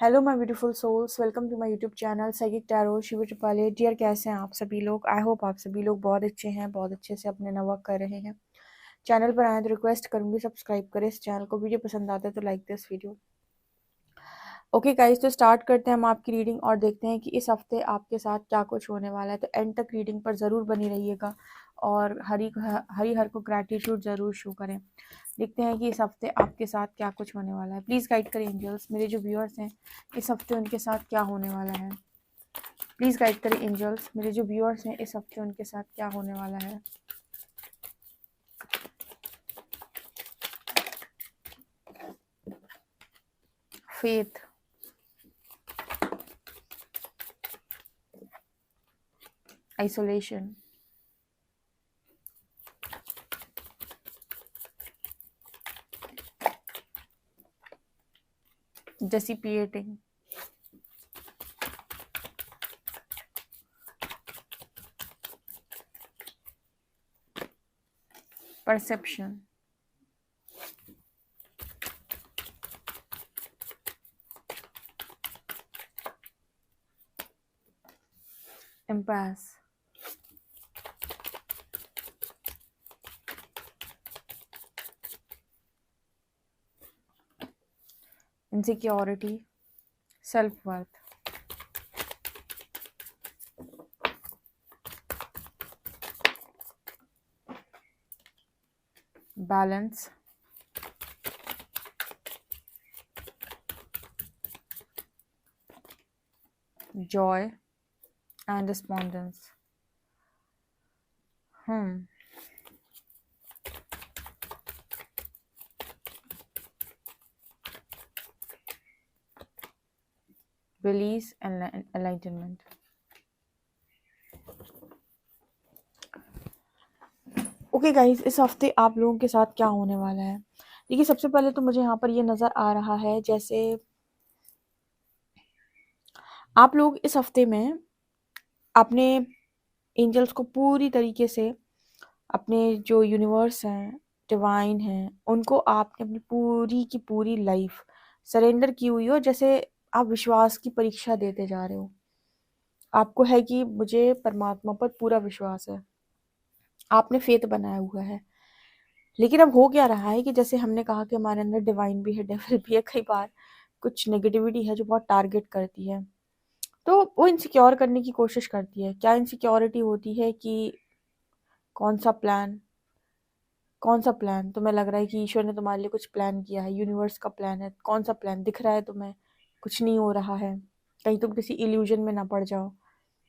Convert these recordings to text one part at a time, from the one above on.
Hello my beautiful souls, welcome to my YouTube channel psychic tarot Shiv ट्रिपाले। Dear, कैसे हैं आप सभी लोग? आई होप आप सभी लोग बहुत अच्छे हैं, बहुत अच्छे से अपने वर्क कर रहे हैं। चैनल पर आए तो रिक्वेस्ट करूंगी सब्सक्राइब करें इस चैनल को। वीडियो पसंद आता है तो like this video. Okay guys, तो स्टार्ट करते हैं हम आपकी रीडिंग और देखते हैं कि इस हफ्ते आपके साथ क्या कुछ होने वाला है। तो एंड तक रीडिंग पर ज़रूर बनी रहिएगा और हरी हर को ग्रैटिट्यूड ज़रूर शो करें। देखते हैं कि इस हफ्ते आपके साथ क्या कुछ होने वाला है। प्लीज़ गाइड करें एंजल्स, मेरे जो व्यूअर्स हैं इस हफ्ते उनके साथ क्या होने वाला है। प्लीज़ गाइड करें एंजल्स, मेरे जो व्यूअर्स हैं इस हफ्ते उनके साथ क्या होने वाला है। Faith, isolation, dissipating, perception, impasse, insecurity, self worth, balance, joy and despondence. Release and enlightenment. Okay guys, इस हफ्ते आप लोगों के साथ क्या होने वाला है। देखिए, सबसे पहले तो मुझे यहाँ पर ये नज़र आ रहा है जैसे आप लोग इस हफ्ते में अपने एंजल्स को पूरी तरीके से, अपने जो यूनिवर्स हैं, डिवाइन हैं, उनको आपने अपनी पूरी की पूरी लाइफ सरेंडर की हुई हो। जैसे आप विश्वास की परीक्षा देते जा रहे हो। आपको है कि मुझे परमात्मा पर पूरा विश्वास है, आपने फेथ बनाया हुआ है। लेकिन अब हो क्या रहा है कि जैसे हमने कहा कि हमारे अंदर डिवाइन भी है, डेविल भी है। कई बार कुछ नेगेटिविटी है जो बहुत टारगेट करती है, तो वो इनसिक्योर करने की कोशिश करती है। क्या इनसिक्योरिटी होती है कि कौन सा प्लान, कौन सा प्लान तुम्हें लग रहा है कि ईश्वर ने तुम्हारे लिए कुछ प्लान किया है, यूनिवर्स का प्लान है, कौन सा प्लान दिख रहा है तुम्हें? कुछ नहीं हो रहा है। कहीं तुम किसी इल्यूजन में ना पड़ जाओ।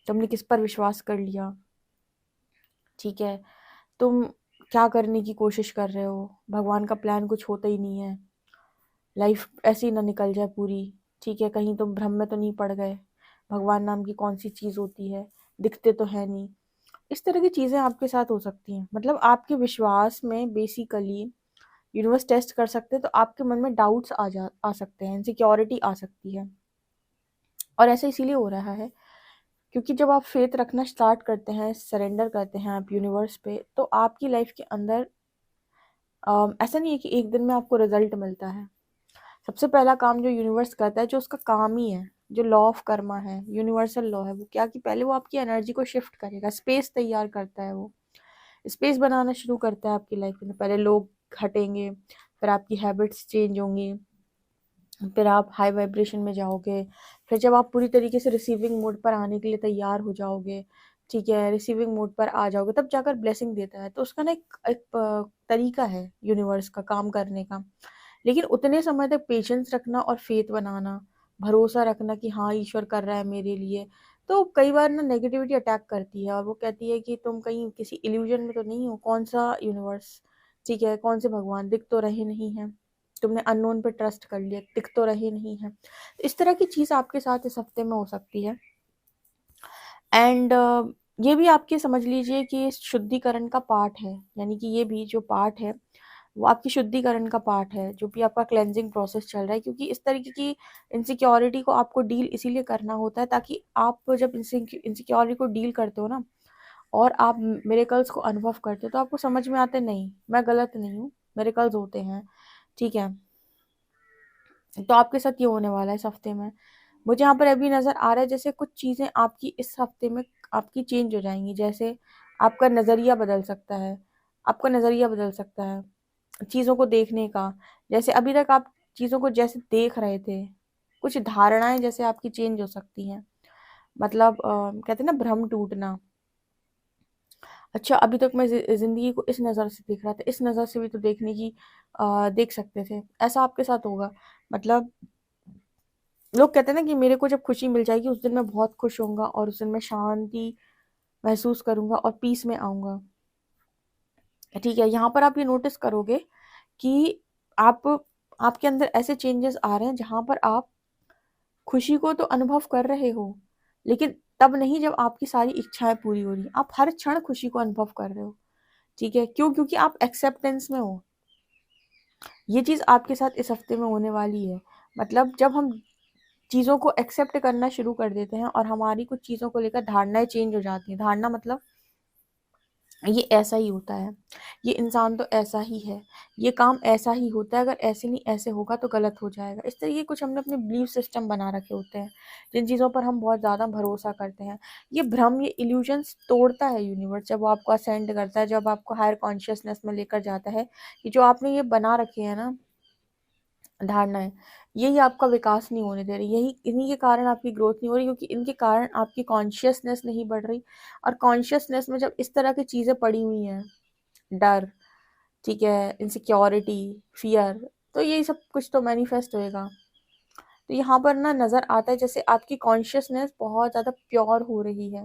तुमने किस पर विश्वास कर लिया, ठीक है? तुम क्या करने की कोशिश कर रहे हो? भगवान का प्लान कुछ होता ही नहीं है। लाइफ ऐसे ही ना निकल जाए पूरी, ठीक है? कहीं तुम भ्रम में तो नहीं पड़ गए? भगवान नाम की कौन सी चीज़ होती है? दिखते तो है नहीं। इस तरह की चीज़ें आपके साथ हो सकती हैं। मतलब आपके विश्वास में बेसिकली यूनिवर्स टेस्ट कर सकते हैं, तो आपके मन में डाउट्स आ सकते हैं, इनसिक्योरिटी आ सकती है। और ऐसा इसीलिए हो रहा है क्योंकि जब आप फेथ रखना स्टार्ट करते हैं, सरेंडर करते हैं आप यूनिवर्स पे, तो आपकी लाइफ के अंदर ऐसा नहीं है कि एक दिन में आपको रिजल्ट मिलता है। सबसे पहला काम जो यूनिवर्स करता है, जो उसका काम ही है, जो लॉ ऑफ कर्मा है, यूनिवर्सल लॉ है, वो क्या कि पहले वो आपकी एनर्जी को शिफ्ट करेगा, स्पेस तैयार करता है। वो स्पेस बनाना शुरू करता है आपकी लाइफ में। पहले लोग हटेंगे, फिर आपकी हैबिट्स चेंज होंगी, फिर आप हाई वाइब्रेशन में जाओगे। फिर जब आप पूरी तरीके से रिसीविंग मोड पर आने के लिए तैयार हो जाओगे, ठीक है, रिसीविंग मोड पर आ जाओगे, तब जाकर ब्लेसिंग देता है। तो उसका ना एक तरीका है यूनिवर्स का काम करने का। लेकिन उतने समय तक पेशेंस रखना और फेथ बनाना, भरोसा रखना कि हाँ ईश्वर कर रहा है मेरे लिए। तो कई बार ना नेगेटिविटी अटैक करती है और वो कहती है कि तुम कहीं किसी इल्यूजन में तो नहीं हो? कौन सा यूनिवर्स, ठीक है, कौन से भगवान? दिख तो रहे नहीं हैं। तुमने अननोन पे ट्रस्ट कर लिया, दिख तो रहे नहीं है। इस तरह की चीज़ आपके साथ इस हफ्ते में हो सकती है। एंड ये भी आपके समझ लीजिए कि शुद्धिकरण का पार्ट है। यानी कि ये भी जो पार्ट है वो आपकी शुद्धिकरण का पार्ट है, जो भी आपका क्लेंजिंग प्रोसेस चल रहा है। क्योंकि इस तरीके की इनसिक्योरिटी को आपको डील इसीलिए करना होता है ताकि आप जब इनसिक्योरिटी को डील करते हो ना, और आप मिरेकल्स को अनुभव करते हो, तो आपको समझ में आते नहीं मैं गलत नहीं हूँ, मिरेकल्स होते हैं, ठीक है। तो आपके साथ ये होने वाला है इस हफ्ते में। मुझे यहाँ पर अभी नज़र आ रहा है जैसे कुछ चीज़ें आपकी इस हफ्ते में आपकी चेंज हो जाएंगी। जैसे आपका नज़रिया बदल सकता है, आपका नज़रिया बदल सकता है चीज़ों को देखने का। जैसे अभी तक आप चीज़ों को जैसे देख रहे थे, कुछ धारणाएं जैसे आपकी चेंज हो सकती हैं। मतलब कहते हैं ना भ्रम टूटना। अच्छा, अभी तक मैं ज़िंदगी को इस नज़र से देख रहा था, इस नज़र से भी तो देख सकते थे, ऐसा आपके साथ होगा। मतलब लोग कहते हैं ना कि मेरे को जब खुशी मिल जाएगी उस दिन मैं बहुत खुश होऊंगा और उस दिन मैं शांति महसूस करूंगा और पीस में आऊंगा। ठीक है, यहाँ पर आप ये नोटिस करोगे कि आप आपके अंदर ऐसे चेंजेस आ रहे हैं जहां पर आप खुशी को तो अनुभव कर रहे हो, लेकिन तब नहीं जब आपकी सारी इच्छाएं पूरी हो रही हैं। आप हर क्षण खुशी को अनुभव कर रहे हो। ठीक है, क्यों? क्योंकि आप एक्सेप्टेंस में हो। ये चीज आपके साथ इस हफ्ते में होने वाली है। मतलब जब हम चीज़ों को एक्सेप्ट करना शुरू कर देते हैं और हमारी कुछ चीज़ों को लेकर धारणाएं चेंज हो जाती हैं। धारणा मतलब ये ऐसा ही होता है, ये इंसान तो ऐसा ही है, ये काम ऐसा ही होता है, अगर ऐसे नहीं ऐसे होगा तो गलत हो जाएगा। इस तरीके कुछ हमने अपने बिलीफ सिस्टम बना रखे होते हैं जिन चीज़ों पर हम बहुत ज़्यादा भरोसा करते हैं। ये भ्रम, ये इल्यूजन्स तोड़ता है यूनिवर्स जब वो आपको असेंड करता है, जब आपको हायर कॉन्शियसनेस में लेकर जाता है कि जो आपने ये बना रखे हैं ना धारणाएं, यही आपका विकास नहीं होने दे रही। यही इन्हीं के कारण आपकी ग्रोथ नहीं हो रही, क्योंकि इनके कारण आपकी कॉन्शियसनेस नहीं बढ़ रही। और कॉन्शियसनेस में जब इस तरह की चीजें पड़ी हुई हैं, डर, ठीक है, इनसिक्योरिटी, फियर, तो यही सब कुछ तो मैनिफेस्ट होएगा। तो यहाँ पर ना नजर आता है जैसे आपकी कॉन्शियसनेस बहुत ज्यादा प्योर हो रही है।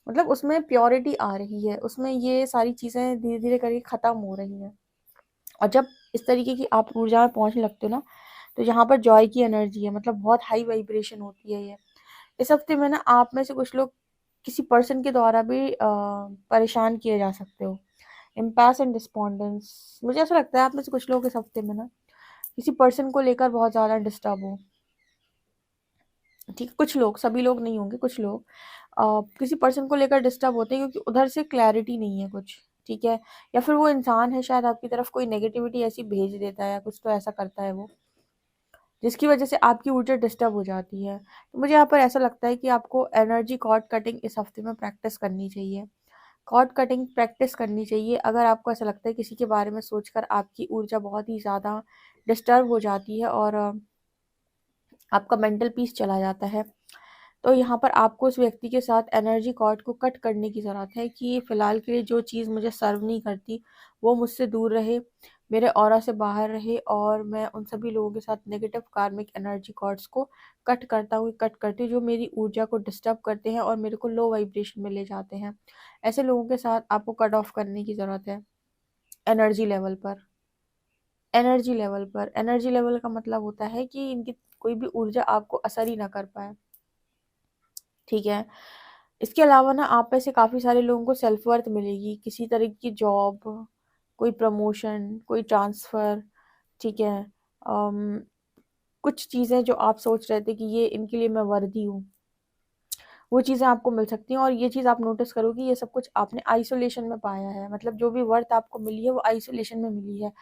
मतलब उसमें प्योरिटी आ रही है, उसमें ये सारी चीजें धीरे धीरे करके खत्म हो रही हैं। और जब इस तरीके की आप ऊर्जा में पहुंचने लगते हो ना, तो यहाँ पर जॉय की एनर्जी है, मतलब बहुत हाई वाइब्रेशन होती है ये। इस हफ्ते में ना आप में से कुछ लोग किसी पर्सन के द्वारा भी परेशान किए जा सकते हो। इम्पैस एंड डिस्पॉन्डेंस, मुझे ऐसा लगता है आप में से कुछ लोग इस हफ्ते में ना किसी पर्सन को लेकर बहुत ज़्यादा डिस्टर्ब हो। ठीक है, कुछ लोग, सभी लोग नहीं होंगे, कुछ लोग किसी पर्सन को लेकर डिस्टर्ब होते हैं क्योंकि उधर से क्लैरिटी नहीं है कुछ। ठीक है, या फिर वो इंसान है शायद आपकी तरफ कोई नेगेटिविटी ऐसी भेज देता है या कुछ तो ऐसा करता है वो, जिसकी वजह से आपकी ऊर्जा डिस्टर्ब हो जाती है। तो मुझे यहाँ पर ऐसा लगता है कि आपको एनर्जी कॉर्ड कटिंग इस हफ्ते में प्रैक्टिस करनी चाहिए। कॉर्ड कटिंग प्रैक्टिस करनी चाहिए अगर आपको ऐसा लगता है किसी के बारे में सोचकर आपकी ऊर्जा बहुत ही ज़्यादा डिस्टर्ब हो जाती है और आपका मेंटल पीस चला जाता है। तो यहाँ पर आपको उस व्यक्ति के साथ एनर्जी कॉर्ड को कट करने की ज़रूरत है कि फ़िलहाल के लिए जो चीज़ मुझे सर्व नहीं करती वो मुझसे दूर रहे, मेरे ऑरा से बाहर रहे, और मैं उन सभी लोगों के साथ नेगेटिव कार्मिक एनर्जी कॉर्ड्स को कट करती हूँ जो मेरी ऊर्जा को डिस्टर्ब करते हैं और मेरे को लो वाइब्रेशन में ले जाते हैं। ऐसे लोगों के साथ आपको कट ऑफ करने की ज़रूरत है। एनर्जी लेवल पर, एनर्जी लेवल का मतलब होता है कि इनकी कोई भी ऊर्जा आपको असर ही ना कर पाए। ठीक है, इसके अलावा ना आप में से काफ़ी सारे लोगों को सेल्फ वर्थ मिलेगी, किसी तरह की जॉब, कोई प्रमोशन, कोई ट्रांसफ़र। ठीक है, अम, कुछ चीज़ें जो आप सोच रहे थे कि ये इनके लिए मैं वर्दी हूँ, वो चीज़ें आपको मिल सकती हैं। और ये चीज़ आप नोटिस करोगे ये सब कुछ आपने आइसोलेशन में पाया है। मतलब जो भी वर्थ आपको मिली है वो आइसोलेशन में मिली है।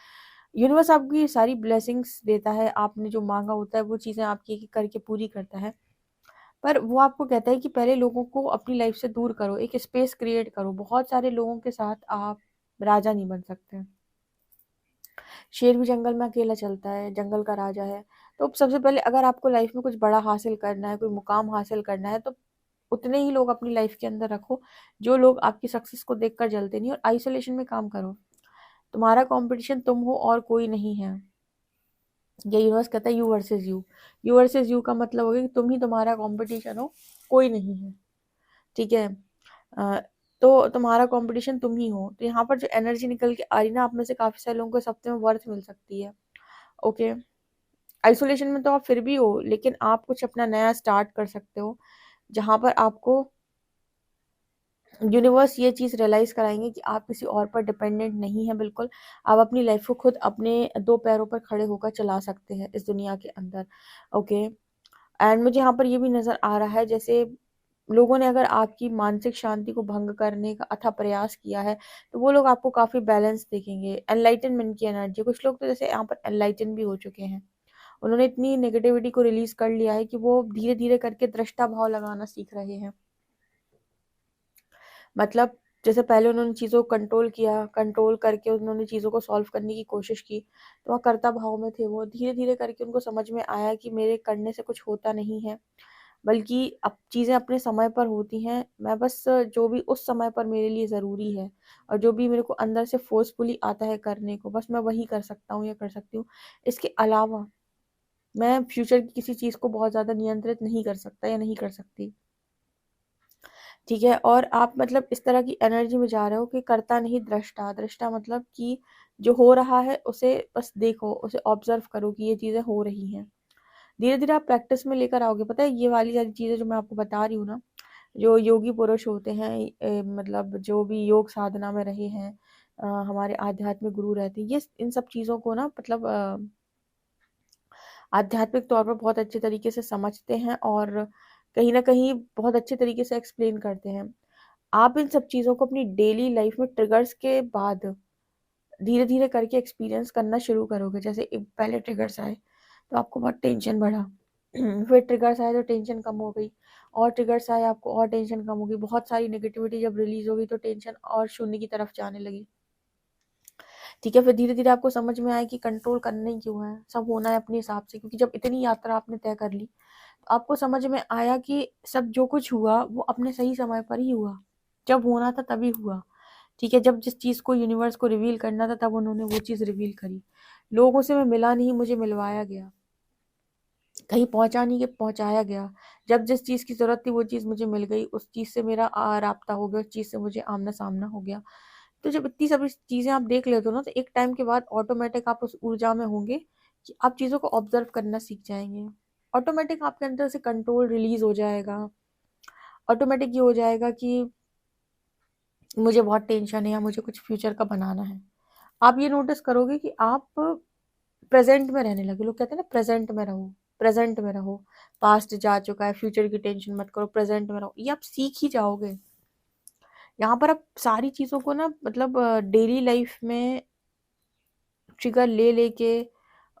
यूनिवर्स आपको ये सारी ब्लेसिंग्स देता है, आपने जो मांगा होता है वो चीज़ें आपकी एक एक करके पूरी करता है। पर वो आपको कहता है कि पहले लोगों को अपनी लाइफ से दूर करो, एक स्पेस क्रिएट करो। बहुत सारे लोगों के साथ आप राजा नहीं बन सकते। शेर भी जंगल में अकेला चलता है, जंगल का राजा है। तो सबसे पहले अगर आपको लाइफ में कुछ बड़ा हासिल करना है, कोई मुकाम हासिल करना है, तो उतने ही लोग अपनी लाइफ के अंदर रखो जो लोग आपकी सक्सेस को देखकर जलते नहीं, और आइसोलेशन में काम करो। तुम्हारा कंपटीशन तुम हो और कोई नहीं है। ये यूनिवर्स कहता है you versus you. You versus you का मतलब हो गया कि तुम ही तुम्हारा कंपटीशन हो, कोई नहीं है। ठीक है, अ, तो तुम्हारा कंपटीशन तुम ही हो। तो यहाँ पर जो एनर्जी निकल के आ रही ना, आप में से काफी सारे लोगों को इस हफ्ते में वर्थ मिल सकती है। ओके, आइसोलेशन में तो आप फिर भी हो, लेकिन आप कुछ अपना नया स्टार्ट कर सकते हो जहां पर आपको यूनिवर्स ये चीज़ रियलाइज कराएंगे कि आप किसी और पर डिपेंडेंट नहीं है। बिल्कुल, आप अपनी लाइफ को खुद अपने दो पैरों पर खड़े होकर चला सकते हैं इस दुनिया के अंदर। ओके, एंड मुझे यहाँ पर ये भी नज़र आ रहा है जैसे लोगों ने अगर आपकी मानसिक शांति को भंग करने का अथक प्रयास किया है, तो वो लोग आपको काफ़ी बैलेंस देखेंगे। एनलाइटनमेंट की एनर्जी, कुछ लोग तो जैसे यहाँ पर एनलाइटन भी हो चुके हैं, उन्होंने इतनी नेगेटिविटी को रिलीज कर लिया है कि वो धीरे धीरे करके दृष्टा भाव लगाना सीख रहे हैं। मतलब जैसे पहले उन्होंने चीज़ों को कंट्रोल किया, कंट्रोल करके उन्होंने चीज़ों को सॉल्व करने की कोशिश की, तो वह कर्ता भाव में थे। वो धीरे धीरे करके उनको समझ में आया कि मेरे करने से कुछ होता नहीं है, बल्कि अब चीज़ें अपने समय पर होती हैं। मैं बस जो भी उस समय पर मेरे लिए ज़रूरी है और जो भी मेरे को अंदर से फोर्सफुली आता है करने को, बस मैं वही कर सकता हूँ या कर सकती हूँ। इसके अलावा मैं फ्यूचर की किसी चीज़ को बहुत ज़्यादा नियंत्रित नहीं कर सकता या नहीं कर सकती। ठीक है, और आप मतलब इस तरह की एनर्जी में जा रहे हो कि कर्ता नहीं दृष्टा। दृष्टा मतलब कि जो हो रहा है उसे बस देखो, उसे ऑब्जर्व करो कि ये चीज़ें हो रही हैं। धीरे धीरे आप प्रैक्टिस में लेकर आओगे। पता है ये वाली सारी चीज़ें जो मैं आपको बता रही हूँ ना, जो योगी पुरुष होते हैं, मतलब जो भी योग साधना में रहे हैं, हमारे आध्यात्मिक गुरु रहते हैं, ये इन सब चीज़ों को ना मतलब आध्यात्मिक तौर पर बहुत अच्छे तरीके से समझते हैं और कहीं ना कहीं बहुत अच्छे तरीके से एक्सप्लेन करते हैं। आप इन सब चीज़ों को अपनी डेली लाइफ में ट्रिगर्स के बाद धीरे धीरे करके एक्सपीरियंस करना शुरू करोगे। जैसे पहले ट्रिगर्स आए तो आपको बहुत टेंशन बढ़ा, फिर ट्रिगर्स आए तो टेंशन कम हो गई, और ट्रिगर्स आए आपको और टेंशन कम हो गई। बहुत सारी नेगेटिविटी जब रिलीज हो गई तो टेंशन और शून्य की तरफ जाने लगी। ठीक है, फिर धीरे धीरे आपको समझ में आया कि कंट्रोल करना ही क्यों है, सब होना है अपने हिसाब से। क्योंकि जब इतनी यात्रा आपने तय कर ली तो आपको समझ में आया कि सब जो कुछ हुआ वो अपने सही समय पर ही हुआ, जब होना था तभी हुआ। ठीक है, जब जिस चीज़ को यूनिवर्स को रिवील करना था तब उन्होंने वो चीज़ रिवील करी। लोगों से मैं मिला नहीं, मुझे मिलवाया गया। कहीं पहुंचा नहीं, कि पहुंचाया गया। जब जिस चीज़ की ज़रूरत थी वो चीज़ मुझे मिल गई, उस चीज़ से मेरा राब्ता हो गया, उस चीज़ से मुझे आमना सामना हो गया। तो जब इतनी सभी चीज़ें आप देख लेते हो ना, तो एक टाइम के बाद ऑटोमेटिक आप उस ऊर्जा में होंगे कि आप चीज़ों को ऑब्जर्व करना सीख जाएंगे। ऑटोमेटिक आपके अंदर से कंट्रोल रिलीज हो जाएगा। ऑटोमेटिक ये हो जाएगा कि मुझे बहुत टेंशन है या मुझे कुछ फ्यूचर का बनाना है। आप ये नोटिस करोगे कि आप प्रेजेंट में रहने लगे। लोग कहते हैं ना प्रेजेंट में रहो, प्रेजेंट में रहो। पास्ट जा चुका है, फ्यूचर की टेंशन मत करो, प्रेजेंट में रहो। ये आप सीख ही जाओगे। यहाँ पर आप सारी चीज़ों को ना मतलब डेली लाइफ में ट्रिगर ले लेके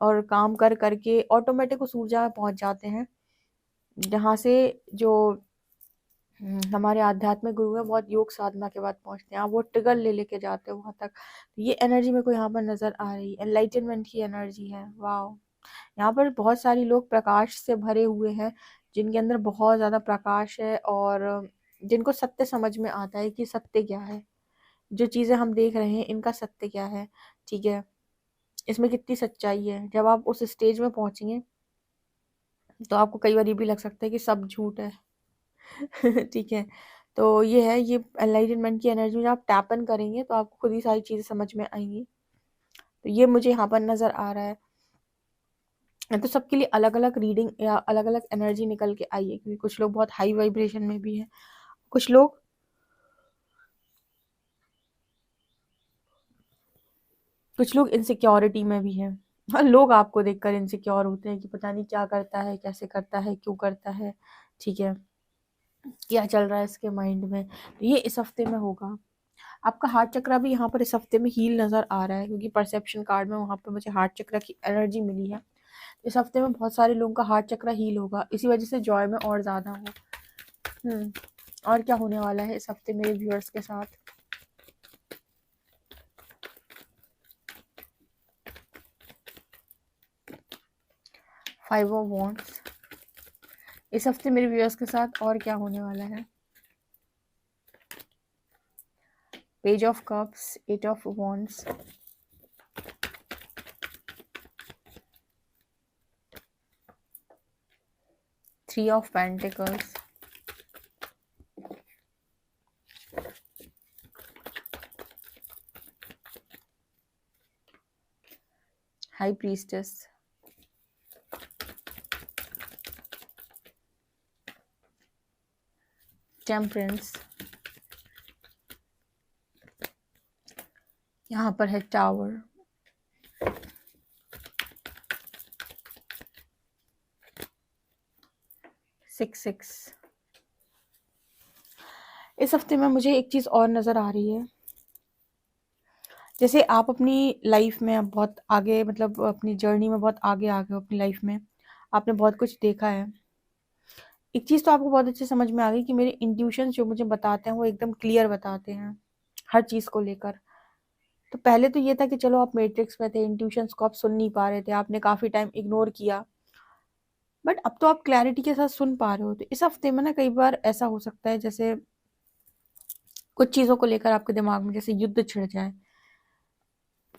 और काम कर करके ऑटोमेटिक उस ऊर्जा में पहुंच जाते हैं, जहाँ से जो हमारे आध्यात्मिक गुरु है बहुत योग साधना के बाद पहुंचते हैं। आप वो ट्रिगर ले लेके जाते हैं वहां तक। ये एनर्जी मेरे को यहाँ पर नजर आ रही है, एनलाइटनमेंट की एनर्जी है। वाह, यहाँ पर बहुत सारी लोग प्रकाश से भरे हुए हैं, जिनके अंदर बहुत ज़्यादा प्रकाश है और जिनको सत्य समझ में आता है कि सत्य क्या है, जो चीज़ें हम देख रहे हैं इनका सत्य क्या है। ठीक है, इसमें कितनी सच्चाई है। जब आप उस स्टेज में पहुंचेंगे तो आपको कई बार ये भी लग सकता है कि सब झूठ है। ठीक है, तो ये है, ये एनलाइटनमेंट की एनर्जी में जब आप टैप इन करेंगे तो आपको खुद ही सारी चीज़ें समझ में आएंगी। तो ये मुझे यहाँ पर नज़र आ रहा है। तो सबके लिए अलग अलग रीडिंग या अलग अलग एनर्जी निकल के आई है, क्योंकि कुछ लोग बहुत हाई वाइब्रेशन में भी हैं, कुछ लोग इनसिक्योरिटी में भी हैं। हाँ, लोग आपको देखकर इनसिक्योर होते हैं कि पता नहीं क्या करता है, कैसे करता है, क्यों करता है। ठीक है, क्या चल रहा है इसके माइंड में। तो ये इस हफ्ते में होगा। आपका हार्ट चक्रा भी यहाँ पर इस हफ्ते में हील नज़र आ रहा है, क्योंकि परसेप्शन कार्ड में वहाँ पर मुझे हार्ट चक्रा की एनर्जी मिली है। इस हफ्ते में बहुत सारे लोगों का हार्ट चक्रा हील होगा, इसी वजह से जॉय में और ज़्यादा हो। और क्या होने वाला है इस हफ्ते मेरे व्यूअर्स के साथ। फाइव ऑफ वॉन्ड्स, इस हफ्ते मेरे व्यूअर्स के साथ और क्या होने वाला है। Page of cups, eight of wands, three of pentacles, high priestess, temperance, यहाँ पर है टावर, 6-6। इस हफ्ते में मुझे एक चीज़ और नज़र आ रही है जैसे आप अपनी लाइफ में अब बहुत आगे, मतलब अपनी जर्नी में बहुत आगे आ गए हो अपनी लाइफ में, आपने बहुत कुछ देखा है। एक चीज़ तो आपको बहुत अच्छे समझ में आ गई कि मेरे इंट्यूशन जो मुझे बताते हैं वो एकदम क्लियर बताते हैं हर चीज़ को लेकर। तो पहले तो ये था कि चलो आप मैट्रिक्स में थे, इंट्यूशंस को आप सुन नहीं पा रहे थे, आपने काफ़ी टाइम इग्नोर किया, बट अब तो आप क्लैरिटी के साथ सुन पा रहे हो। तो इस हफ्ते में ना कई बार ऐसा हो सकता है जैसे कुछ चीज़ों को लेकर आपके दिमाग में जैसे युद्ध छिड़ जाए।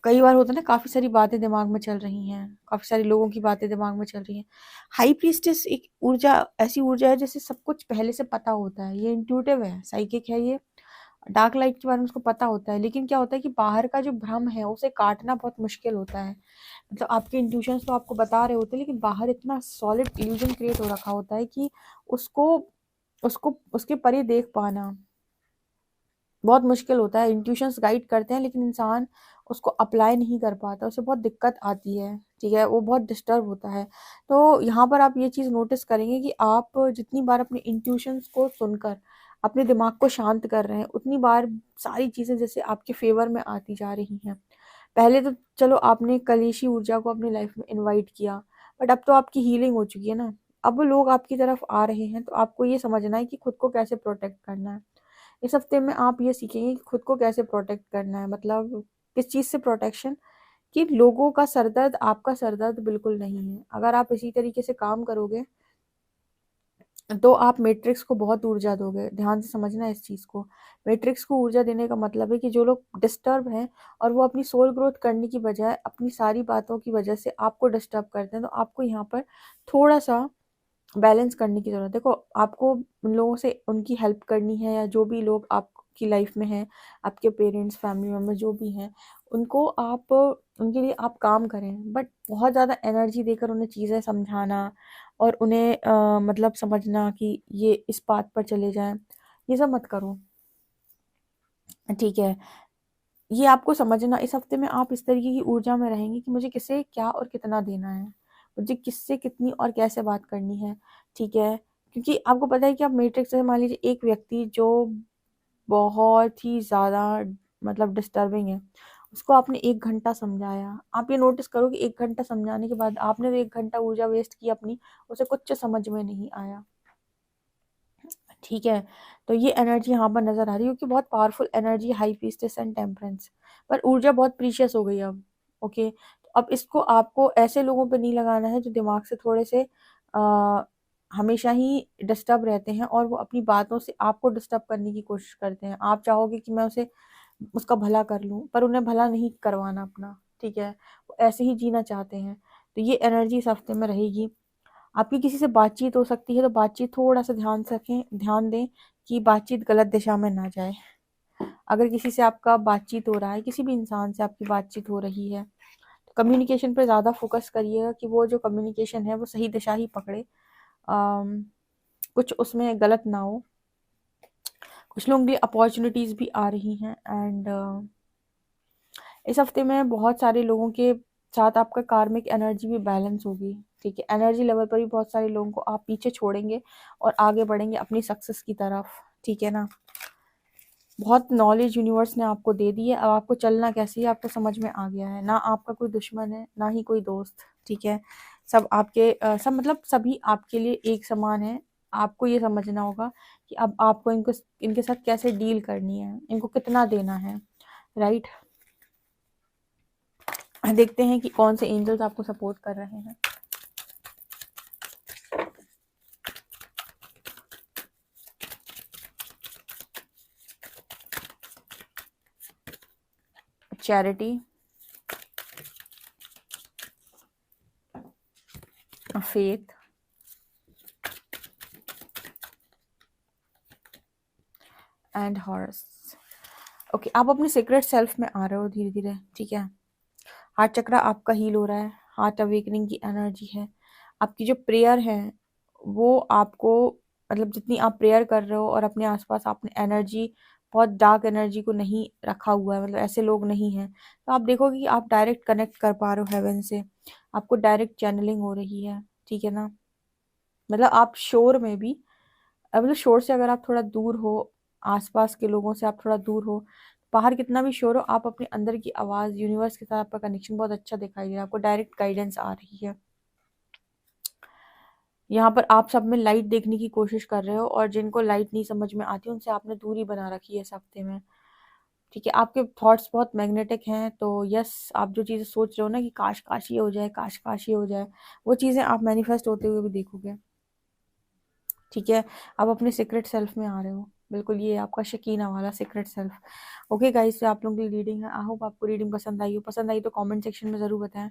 कई बार होता है ना, काफ़ी सारी बातें दिमाग में चल रही हैं, काफ़ी सारे लोगों की बातें दिमाग में चल रही हैं। हाई प्रीस्टेस एक ऊर्जा, ऐसी ऊर्जा है जैसे सब कुछ पहले से पता होता है, ये इंट्यूटिव है, साइकिक है ये। डार्क लाइट के बारे में उसको पता होता है, लेकिन क्या होता है कि बाहर का जो भ्रम है उसे काटना बहुत मुश्किल होता है। मतलब आपके इंट्यूशंस तो आपको बता रहे होते हैं, लेकिन बाहर इतना सॉलिड इल्यूजन क्रिएट हो रखा होता है कि उसको उसको उसके परे देख पाना बहुत मुश्किल होता है। इंट्यूशंस गाइड करते हैं, लेकिन इंसान उसको अप्लाई नहीं कर पाता, उसे बहुत दिक्कत आती है, ठीक है, वो बहुत डिस्टर्ब होता है। तो यहाँ पर आप ये चीज़ नोटिस करेंगे कि आप जितनी बार अपने इंट्यूशंस को सुनकर अपने दिमाग को शांत कर रहे हैं, उतनी बार सारी चीज़ें जैसे आपके फेवर में आती जा रही हैं। पहले तो चलो आपने कलेशी ऊर्जा को अपनी लाइफ में इनवाइट किया, बट अब तो आपकी हीलिंग हो चुकी है ना। अब लोग आपकी तरफ आ रहे हैं, तो आपको ये समझना है कि खुद को कैसे प्रोटेक्ट करना है। इस हफ्ते में आप ये सीखेंगे कि खुद को कैसे प्रोटेक्ट करना है, मतलब किस चीज़ से प्रोटेक्शन, कि लोगों का सरदर्द आपका सरदर्द बिल्कुल नहीं है। अगर आप इसी तरीके से काम करोगे तो आप मैट्रिक्स को बहुत ऊर्जा दोगे। ध्यान से समझना इस चीज़ को। मैट्रिक्स को ऊर्जा देने का मतलब है कि जो लोग डिस्टर्ब हैं और वो अपनी सोल ग्रोथ करने की बजाय अपनी सारी बातों की वजह से आपको डिस्टर्ब करते हैं, तो आपको यहाँ पर थोड़ा सा बैलेंस करने की ज़रूरत है। देखो, आपको उन लोगों से उनकी हेल्प करनी है, या जो भी लोग आपकी लाइफ में हैं, आपके पेरेंट्स, फैमिली मेम्बर जो भी हैं, उनको आप उनके लिए आप काम करें, बट बहुत ज़्यादा एनर्जी देकर उन्हें चीज़ें समझाना और उन्हें मतलब समझना कि ये इस बात पर चले जाएँ, ये सब मत करो, ठीक है? ये आपको समझना, इस हफ्ते में आप इस तरीके की ऊर्जा में रहेंगे कि मुझे किसे क्या और कितना देना है, मुझे किससे कितनी और कैसे बात करनी है, ठीक है? क्योंकि आपको पता है कि आप मैट्रिक्स से, मान लीजिए एक व्यक्ति जो बहुत ही ज़्यादा मतलब डिस्टर्बिंग है, उसको आपने 1 घंटा समझाया। आप ये नोटिस करो कि 1 घंटा समझाने के बाद आपने तो 1 घंटा ऊर्जा वेस्ट की अपनी, उसे कुछ समझ में नहीं आया। ठीक है, तो ये एनर्जी यहाँ पर नज़र आ रही है, क्योंकि बहुत powerful energy, high priestess and temperance, पर ऊर्जा बहुत प्रीशियस हो गई अब। ओके, तो अब इसको आपको ऐसे लोगों पे नहीं लगाना है जो दिमाग से थोड़े से हमेशा ही डिस्टर्ब रहते हैं, और वो अपनी बातों से आपको डिस्टर्ब करने की कोशिश करते हैं। आप चाहोगे कि मैं उसे उसका भला कर लूँ, पर उन्हें भला नहीं करवाना अपना, ठीक है? वो ऐसे ही जीना चाहते हैं। तो ये एनर्जी इस हफ्ते में रहेगी। आपकी किसी से बातचीत हो सकती है, तो बातचीत थोड़ा-सा ध्यान से रखें, ध्यान दें कि बातचीत गलत दिशा में ना जाए। अगर किसी से आपका बातचीत हो रहा है, किसी भी इंसान से आपकी बातचीत हो रही है, तो कम्युनिकेशन पे ज़्यादा फ़ोकस करिएगा कि वो जो कम्युनिकेशन है वो सही दिशा ही पकड़े। कुछ उसमें गलत ना हो। कुछ लोगों के लिए अपॉर्च्युनिटीज़ भी आ रही हैं, एंड इस हफ्ते में बहुत सारे लोगों के साथ आपका कार्मिक एनर्जी भी बैलेंस होगी, ठीक है? एनर्जी लेवल पर भी बहुत सारे लोगों को आप पीछे छोड़ेंगे और आगे बढ़ेंगे अपनी सक्सेस की तरफ, ठीक है ना? बहुत नॉलेज यूनिवर्स ने आपको दे दी है, अब आपको चलना कैसे है आपको समझ में आ गया है। ना आपका कोई दुश्मन है, ना ही कोई दोस्त, ठीक है? सब आपके सब मतलब सभी आपके लिए एक समान है। आपको ये समझना होगा कि अब आपको इनको इनके साथ कैसे डील करनी है, इनको कितना देना है, राइट? देखते हैं कि कौन से एंजल्स आपको सपोर्ट कर रहे हैं। Charity, faith and horse. Okay, आप अपने सीक्रेट सेल्फ में आ रहे हो धीरे धीरे, ठीक है? हार्ट चक्रा आपका हील हो रहा है, हार्ट अवेकनिंग की एनर्जी है। आपकी जो प्रेयर है वो आपको, मतलब जितनी आप प्रेयर कर रहे हो और अपने आसपास आपने एनर्जी, बहुत डार्क एनर्जी को नहीं रखा हुआ है, मतलब ऐसे लोग नहीं हैं, तो आप देखोगे कि आप डायरेक्ट कनेक्ट कर पा रहे हो हेवन से, आपको डायरेक्ट चैनलिंग हो रही है, ठीक है ना? मतलब आप शोर में भी, मतलब शोर से अगर आप थोड़ा दूर हो, आसपास के लोगों से आप थोड़ा दूर हो, बाहर कितना भी शोर हो, आप अपने अंदर की आवाज़, यूनिवर्स के साथ आपका कनेक्शन बहुत अच्छा दिखाई दे रहा है, आपको डायरेक्ट गाइडेंस आ रही है। यहाँ पर आप सब में लाइट देखने की कोशिश कर रहे हो, और जिनको लाइट नहीं समझ में आती उनसे आपने दूरी बना रखी है इस हफ्ते में। ठीक है, आपके थॉट्स बहुत मैग्नेटिक हैं, तो यस, आप जो चीज़ें सोच रहे हो ना कि काश काश ये हो जाए, काश काश ये हो जाए, वो चीज़ें आप मैनिफेस्ट होते हुए भी देखोगे। ठीक है, आप अपने सीक्रेट सेल्फ में आ रहे हो, बिल्कुल ये आपका शकीना वाला सीक्रेट सेल्फ। ओके गाइस, तो आप लोगों की रीडिंग है, आई होप आपको रीडिंग पसंद आई हो। पसंद आई तो कमेंट सेक्शन में ज़रूर बताएं।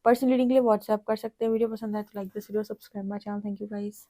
पर्सनल रीडिंग के लिए व्हाट्सएप कर सकते हैं। वीडियो पसंद आए तो like this video, subscribe my channel. Thank you guys.